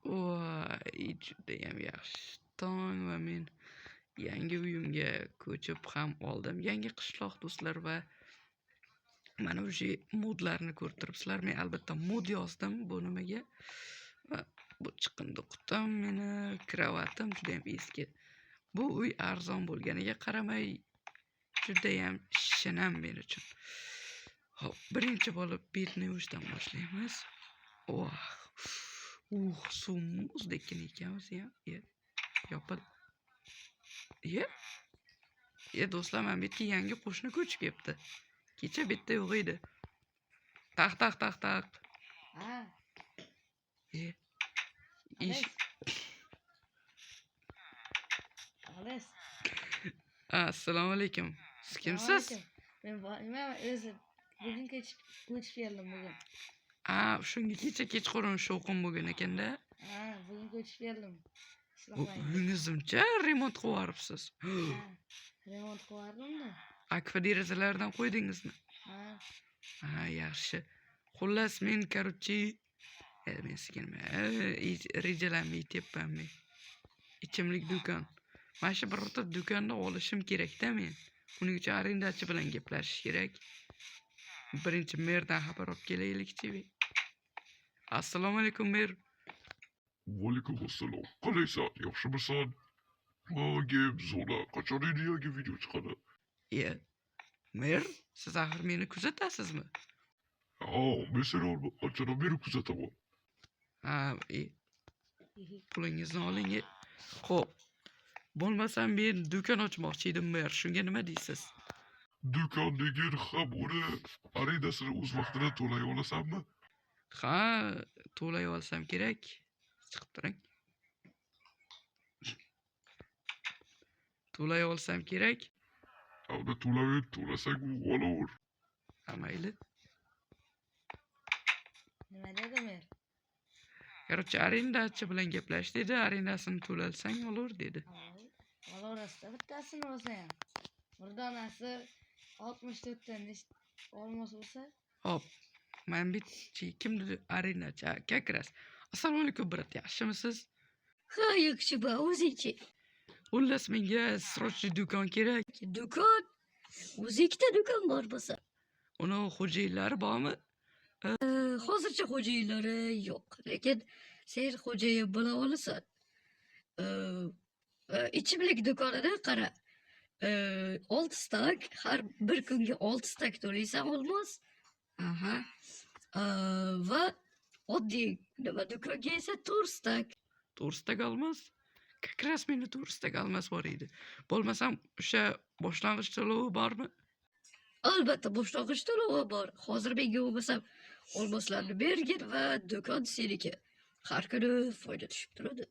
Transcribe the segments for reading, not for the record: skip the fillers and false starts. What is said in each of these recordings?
Voy, judayam yaxshi tong va men yangi uyimga ko'chib ham oldim. Yangi qishloq do'stlar va mana o'sha modlarni ko'rib turibsizlar. Men albatta mod yozdim bu nimaga. Va bu chiqindi qutim meni, kravatim judayam eski. Bu uy arzon bo'lganiga qaramay judayam shinam men uchun. Hop, birinchi bo'lib betni yuvishdan boshlaymiz. Suv muzdek ekan o'zi ham. Yopil. Do'stlar, mana bu yerga yangi qo'shni ko'chib kelibdi. Kecha bitta yo'q edi. Taq. Ha. Ish. Ales. Assalomu alaykum. Siz kimsiz? Men o'zi bugun ko'chib keldim bugun. Shunga kecha kechqurun shovqin bo'lgan ekanda. Bugun ko'chib keldim. Uyingizni remont qilib yuboribsiz. Remont qilyapman-da. Akfa derazalardan qo'ydingizmi? Yaxshi. Xullas men men sizga rejalarni aytyapman men. Ichimlik do'kon. Mana shu birorta do'konni olishim kerak-da men. Buning uchun arendachi bilan gaplashish kerak. Birinchi merdan xabar olib kelaylik-chi. Assalomu alaykum mer. Vaalaykum assalom. Qalaysan? Yaxshimisan? Gap zo'ra. Qachon endi yangi video chiqadi? Mer, siz axir meni kuzatasizmi? Men seni qachon meni kuzataman. Pulingizni oling. Xo'p. Bo'lmasam men do'kon ochmoqchi edim mer. Shunga nima deysiz? Do'kon degan ham uni arendasini o'z vaqtida to'lay olasanmi? To'lay olsam kerak. Chiqib turing. To'lay olsam kerak. Unda to'lasang olaver. Mayli. Nima dedi mer? Короче, arendachi bilan gaplash dedi. Arendasini to'lalsang olaver dedi. Olaverasizda bittasini olsa ham. Murdonasi 64 dan olmos bo'lsa. Hop. Men kimdir arendachi kakras. Assalomu alaykum brat, yaxshimisiz? Yaxshi ba, o'zingchi. Xullas menga srochli do'kon kerak. Do'kon? O'zi ikkita do'kon bor bo'lsa. Uni xo'jayinlari bormi? Hozircha xo'jayinlari yo'q, lekin sen xo'jayin bo'la olasan. Ichimlik do'konida qara. 6 stak, har bir kunga 6 stak to'laysan olmos. Va oddiy nima do'konga esa 4 stak. 4 stak olmos? Kakras meni 4 stak olmos bor edi. Bo'lmasam o'sha boshlang'ich to'lovi bormi? Albatta boshlang'ich to'lovi bor. Hozir menga bo'lmasam olmoslarni bergin va do'kon seniki. Har kuni foyda tushib turadi.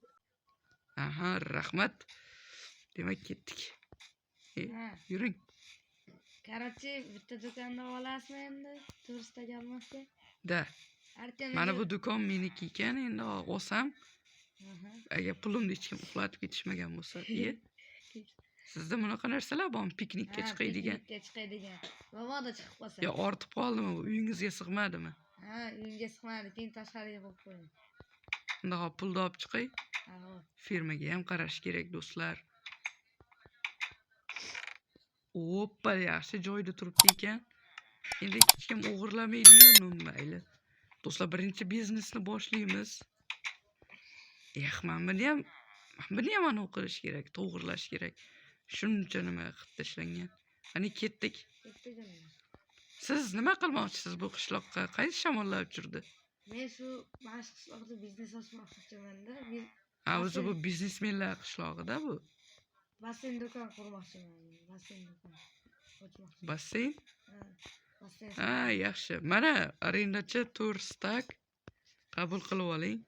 Rahmat. Demak ketdik. Yuring. Короче, bitta do'konda olasizmi endi? 4 stak olmosga? Da. Mana bu do'kon meniki ekan, endi olsam. Agar pulimni hech kim uxlatib ketishmagan bo'lsa, sizda bunaqa narsalar bormi? Piknikka chiqadigan. Piknikka chiqadigan. Mabodo chiqib qolsa. Ortib qoldimi? Uyingizga sig'madimi? Uyimga sig'madi, keyin tashqariga qo'yib qo'ydim. Unda pulni olib chiqay. Firmaga ham qarash kerak do'stlar. Oppa, yaxshi joyda turibdi ekan. Endi hech kim o'g'irlamaydi-yu, mayli. Do'stlar, birinchi biznesni boshlaymiz. Buni ham anavi qilish kerak, to'g'irlash kerak. Shuncha nima qilib tashlangan. Qani ketdik. Siz nima qilmoqchisiz bu qishloqqa? Qaysi shamollar uchirdi? Men shu mashq qishloqda biznes ochmoqchiman-da. O'zi bu biznesmenlar qishlog'ida bu. Basseyn do'kon qurmoqchiman. Basseyn? Yaxshi. Mana arendachi 4 stak qabul qilib oling.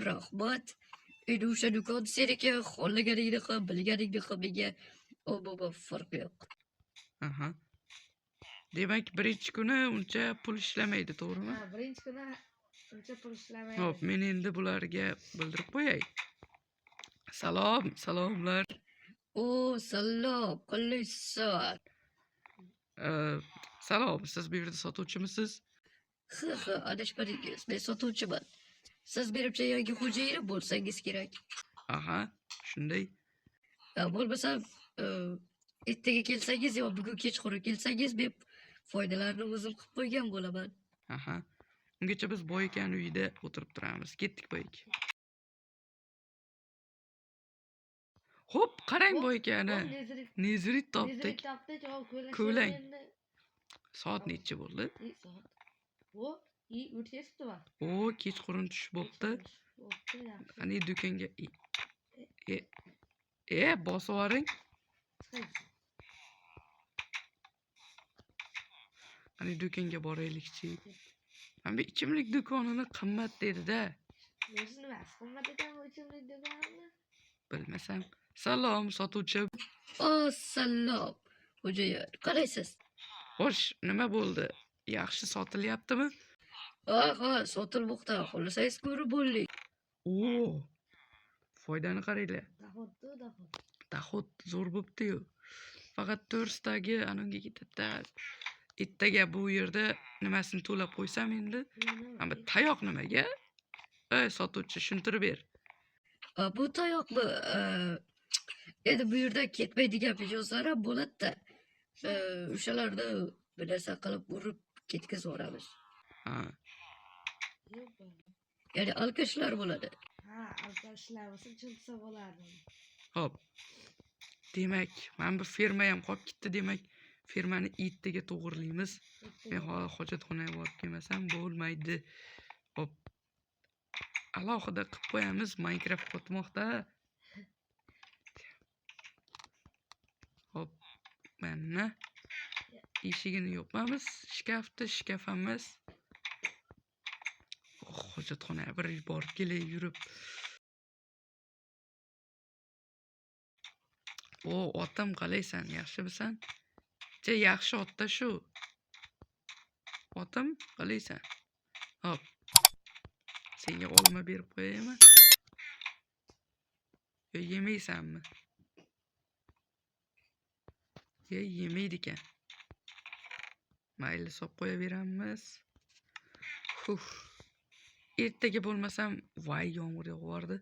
Rahmat. Endi o'sha do'kon seniki, xohlaganingni qil, bilganingni qil, menga umuman farqi yo'q. Demak, birinchi kuni uncha pul ishlamaydi, to'g'rimi? Birinchi kuni uncha pul ishlamaydi. Xo'p, men endi bularga bildirib qo'yay. Salomlar. Salom, qalaysan? Salom, siz bu yerda sotuvchimisiz? Adashmadingiz, men sotuvchiman. Siz menimcha yangi xo'jayini bo'lsangiz kerak. Aha, shunday. Bo'lmasam, ertaga kelsangiz yo bugun kechqurun kelsangiz, men foydalarni o'zim qilib qo'ygan bo'laman. Aha. Ungacha biz boy ekan uyida o'tirib turamiz. Ketdik boy aka. Hop, qarang boy akani. Nezirit topdik. topdik. Ko'lang. Soat necha bo'ldi? Soat. O, o'tkazibdi va. O, kechqurun tush bo'pti. Bo'pti, yaxshi. Qani do'konga bosib yuboring. Qani do'konga boraylikchi. Mana bu ichimlik do'konini qimmat dedi-da. O'zi nimasi qimmat ekan bu ichimlik do'konini? Bilmasam. Salom, sotuvchi. Assalom. Xo'jayin, qalaysiz? Xo'sh, nima bo'ldi? Yaxshi sotilyaptimi? Ha, sotilmoqda. Xohlasangiz ko'rib bo'ling. Oo. Foydani qaranglar. Dahot. Dahot zo'r bo'pti-yu. Faqat to'rsidagi anonga ketadi-da. Ertaga bu yerda nimasini to'lab qo'ysam endi? Mana bu tayoq nimaga? Ey, sotuvchi, tushuntirib ber. Bu tayoqni endi bu yerda ketmaydigan mijozlar ham bo'ladi-da. O'shalarni bir narsa qilib urib ketkazib yuboramiz. Ha. Ya'ni alkashlar bo'ladi. Ha, alkashlar bo'lsa tushunsa bo'lardi. Hop. Demak, mana bu firma ham qolib ketdi, demak, firmani ertaga to'g'irlaymiz. Men hojatxonaga borib kelmasam bo'lmaydi. Hop. Alohida qilib qo'yamiz, Minecraft qotmoqda. Hop. Mana eshigini yopamiz, shkafamiz. Hojatxonaga bir borib kelay yurib. O, otam qalaysan, yaxshimisan? Yaxshi otda shu. Otam qalaysan? Hop. Senga olma berib qo'yaymi? Yo, yemaysanmi? Yemaydi ekan. Mayli, solib qo'yaveramiz. Ertaga bo'lmasam, voy, yomg'ir yog'ardi.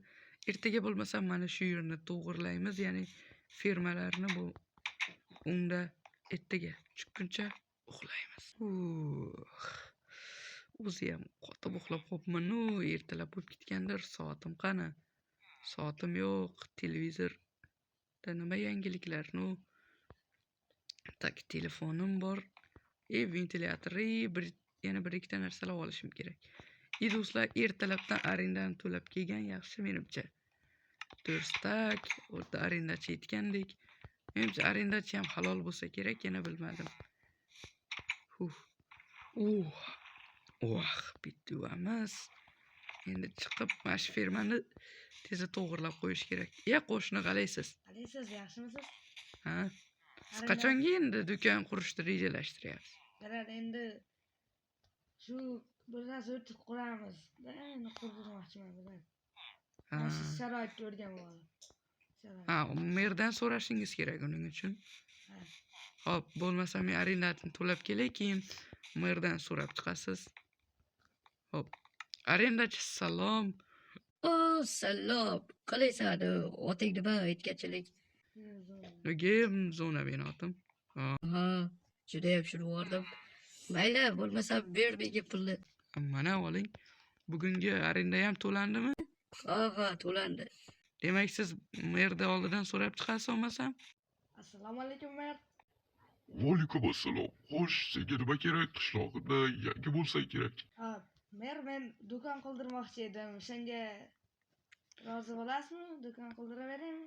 Ertaga bo'lmasam mana shu yerni to'g'irlaymiz, ya'ni firmalarni bu unda ertaga chiqquncha uxlaymiz. O'zi ham qotib uxlab qopman-u, ertalab bo'lib ketgandir. Soatim qani? Soatim yo'q, televizorda nima yangiliklarni? Tak, telefonim bor. Ventilyator, yana bir ikkita narsalar olishim kerak. Do'stlar, ertalabdan arendani to'lab kelgan yaxshi menimcha. To'rstak, o'rta arendachi aytgandek. Menimcha arendachi ham halol bo'lsa kerak, yana bilmadim. Bittuvamiz. Endi chiqib mana shu firmani tezda to'g'irlab qo'yish kerak. Qo'shni qalaysiz? Qalaysiz, yaxshimisiz? Ha. Siz qachonga endi do'kon qurishni rejalashtiryapsiz? Qarang, endi shu bir narsa o'tib quramiz. Endi qurdirmoqchiman bular. Shu sharoitni o'rganib olib. Ha, merdan so'rashingiz kerak uning uchun. Hop, bo'lmasa men arendani to'lab kelay, keyin merdan so'rab chiqasiz. Hop. Arendachi, salom. Salom. Qalaysan? Oting nima aytganchilik? Game zona binotim. Ha, juda ham shuni o'rdim. Mayli, bo'lmasa ber menga pulni. Mana oling. Bugungi arenda ham to'landimi? Ha, to'landi. Demak, siz merda oldidan so'rab chiqasiz, olmasam? Assalomu alaykum, mer. Vaalaykum assalom. Xo'sh, senga nima kerak? Qishlog'ida yangi bo'lsa kerak. Ha, mer, men do'kon qildirmoqchi edim. Senga rozi bo'lasizmi? Do'kon qildiraveraymi?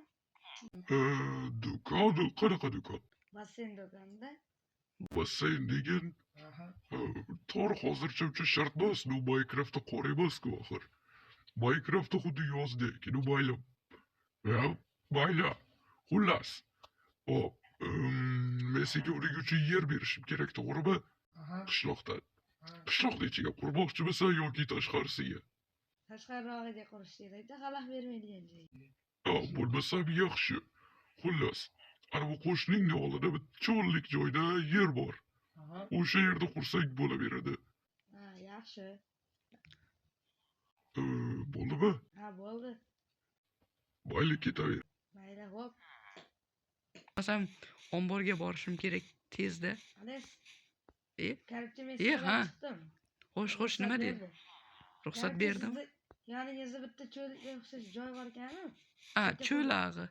Do'kon? Qanaqa do'kon? Basseyn do'konida. Basseyn degan? Tor hozircha uncha shart emas. Nu Minecraftda qor emas-ku axir. Minecraftda xuddi yozdek, nu baylab. Mayli. Xullas. Hop, men senga uning uchun yer berishim kerak, to'g'rimi? Qishloqdan. Qishloqni ichiga qurmoqchimisan yoki tashqarisiga? Tashqarog'iga qurish kerak-da, xalaq bermaydigan joyga. Bo'lmasam yaxshi. Xullas, ana bu qo'shningni oldida bir cho'llik joyda yer bor. O'sha yerda qursang bo'laveradi. Ha, yaxshi. Bo'ldimi? Ha, bo'ldi. Mayli, ketaver. Mayli, hop. Bo'lmasam omborga borishim kerak tezda. Ades, E, garibcha men ha. sizga chiqdim. Xo'sh, nima dedi? Ruxsat Garibcha berdim. sizni yoningizda bitta cho'lga o'xshash joy bor ekan-ku. Cho'lag'i.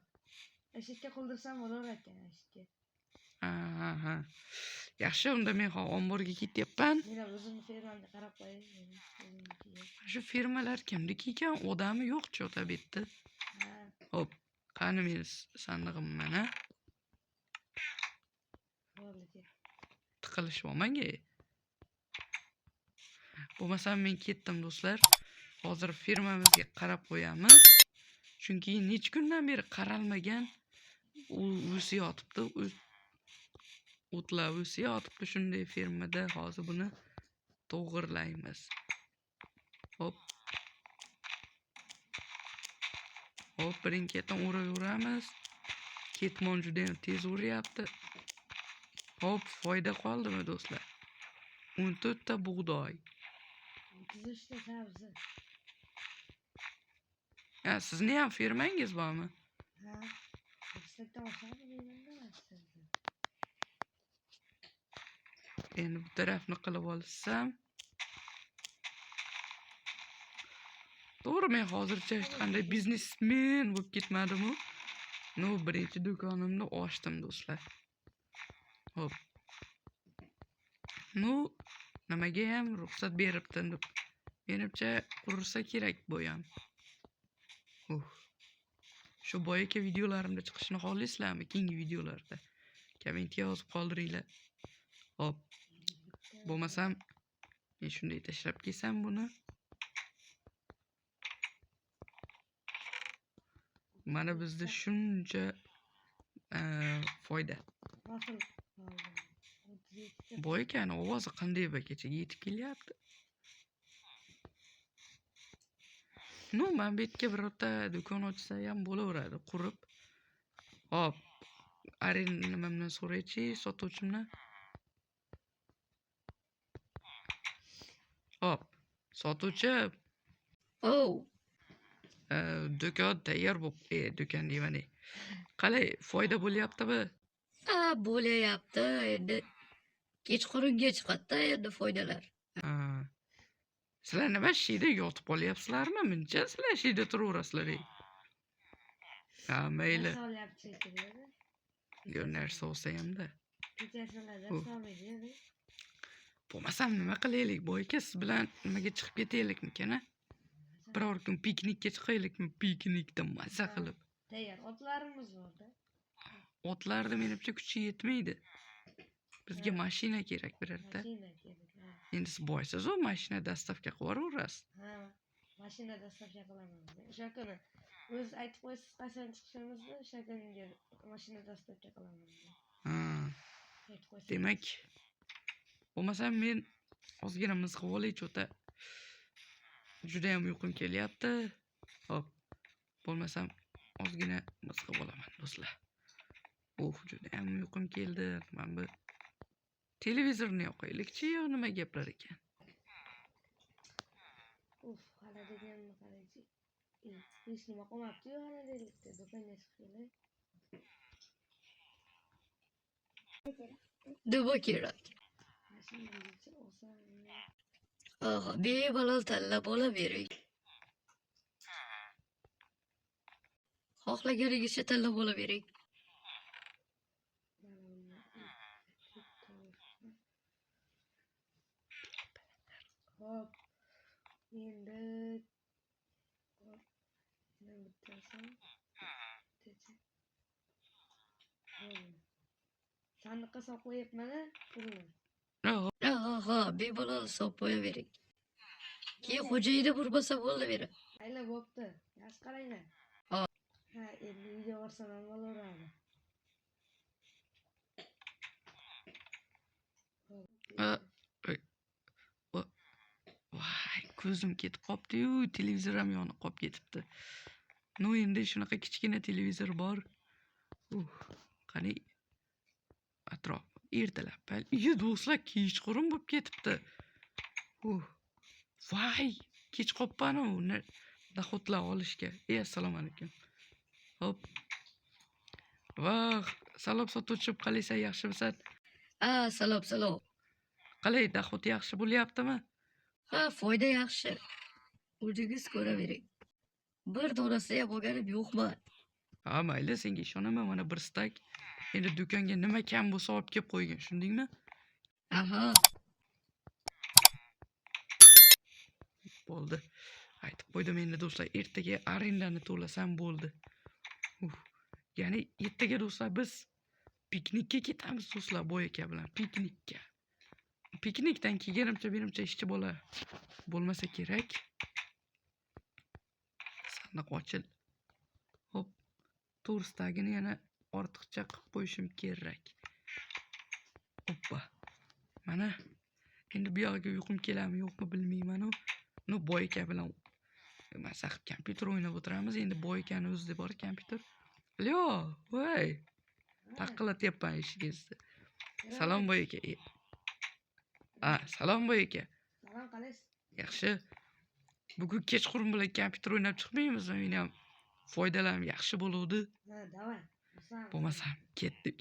Eshikka qoldirsam bo'laver ekan, eshikka. Ha. Yaxshi, unda men omborga ketyapman. Mena o'zimni fermamga qarab qo'yay. O'zimnikiga. Shu fermalar kimniki ekan? Odami yo'q-chi Otabekda. Ha, Hop, qani men sandig'im mana. bo'ldi ket. Tiqilishib olmang. Bo'lmasam men ketdim do'stlar. Hozir firmamizga qarab qo'yamiz. Chunki necha kundan beri qaralmagan o'si yotibdi. O'tlar o'si yotibdi shunday firmada. Hozir buni to'g'irlaymiz. Hop, birin-ketin o'raveramiz. Ketmon juda ham tez o'ryapti. Hop, foyda qoldimi do'stlar? 14 ta bug'doy. 33 ta sabzi. Sizni ham firmangiz bormi? Ha, 8 ta oshadi deyman-da sizga. Endi bu tarafni qilib olsam. To'g'ri, men hozircha hech qanday biznesmen bo'lib ketmadim-ku. Birinchi do'konimni ochdim do'stlar. Hop. Nimaga ham ruxsat beribdi deb. Menimcha qursa kerak bu ham. Shu boyagi videolarimda chiqishini xohlaysizlarmi? Keyingi videolarda kommentga yozib qoldiringlar. Hop. Bo'lmasam men shunday tashlab kelsam buni. Mana bizda shuncha foyda. Nasıl? Boy ekan, ovozi qanday bakacha yetib kelyapti. Men bu yerga birorta do'kon ochsa ham bo'laveradi, qurib. Hop. Nimamdan so'raychi, sotuvchimdan. Hop. Sotuvchi. Do'kon tayyor bo'lib, do'kon deyman. Qalay, foyda bo'lyaptimi? Bo'layapti. Endi kechqurunga chiqadi endi foydalar. Sizlar nima shiyda yotib olyapsizlarmi? Muncha sizlar shiyda turaverasizlar. Mayli. Narsa olsa ham-da. Bo'lmasam nima qilaylik? Boyka siz bilan nimaga chiqib ketaylikmikan? Biror kun piknikka chiqaylikmi? Piknikda maza qilib. Tayyor otlarimiz bor-da. Otlarda menimcha kuchi yetmaydi. Bizga mashina kerak birorta. Mashina kerak. Endi siz boysiz, mashina dastavka qilib yuborasiz. Ha, mashina dastavka qilaman. O'sha kuni o'z aytib qo'ysiz qachon chiqishimizni, o'sha kunga mashina dastavka qilaman. Demak, bo'lmasam men ozgina mizg'ib olay-chi o'ta. Juda ham uyqum kelyapti. Hop. Bo'lmasam ozgina mizg'ib olaman do'stlar. Juda ham uyqum keldi. Men bu televizorni yoqaylik-chi, yo nima gaplar ekan? Hali deganimni qaraychi. Hech nima qolmabdi-yu hali deylikda, do'konga chiqib kelay. Nima kerak? Mashinangizni olsam. Bemalol tanlab olavering. Xohlaganingizni tanlab olavering. Hop. Endi bittasi. Sandiqqa solib qo'yibman-a, pulni. Bemalol solib qo'yavering. Keyin xo'jayini urmasa bo'laveradi. Mayli, bo'pti. Yaxshi qaranglar. Ha, endi uyga borsam ham bo'laveradi. Voy, ko'zim ketib qopti-yu, televizor ham yonib qolib ketibdi. Endi shunaqa kichkina televizor bor. Qani atrof ertalab. Do'stlar, kechqurun bo'lib ketibdi. Voy, kech qolibman uni dohodlar olishga. Assalomu alaykum. Hop. Voh, salom sotuvchi qalaysan, yaxshimisan? Salom. Qalay, dohod yaxshi bo'lyaptimi? Foyda yaxshi. O'zingiz ko'ravering. Bir donasi ham olganim yo'qman. Mayli, senga ishonaman. Mana bir stak. Endi do'konga nima kam bo'lsa olib kelib qo'ygan, tushundingmi? Aha. Bo'ldi. Aytib qo'ydim endi do'stlar, ertaga arendani to'lasam bo'ldi. Ya'ni ertaga do'stlar biz piknikka ketamiz do'stlar, boy aka bilan piknikka. Piknikdan kelganimcha menimcha ishchi bola bo'lmasa kerak. Sandiq ochil. Hop. To'g'risidagini yana ortiqcha qilib qo'yishim kerak. Hoppa. Mana endi bu yoqqa uyqum keladimi yo'qmi bilmayman-u. Boy aka bilan masax kompyuter o'ynab o'tiramiz. Endi boy akani o'zida bor kompyuter. Alyo, voy. Taqillatyapman eshigingizni. Salom boy aka. Salom boy aka. Salom, qalaysiz? Yaxshi. Bugun kechqurun bilan kompyuter o'ynab chiqmaymizmi? Meni ham foydalarim yaxshi bo'luvdi. Davay. Bo'lmasam ketdik.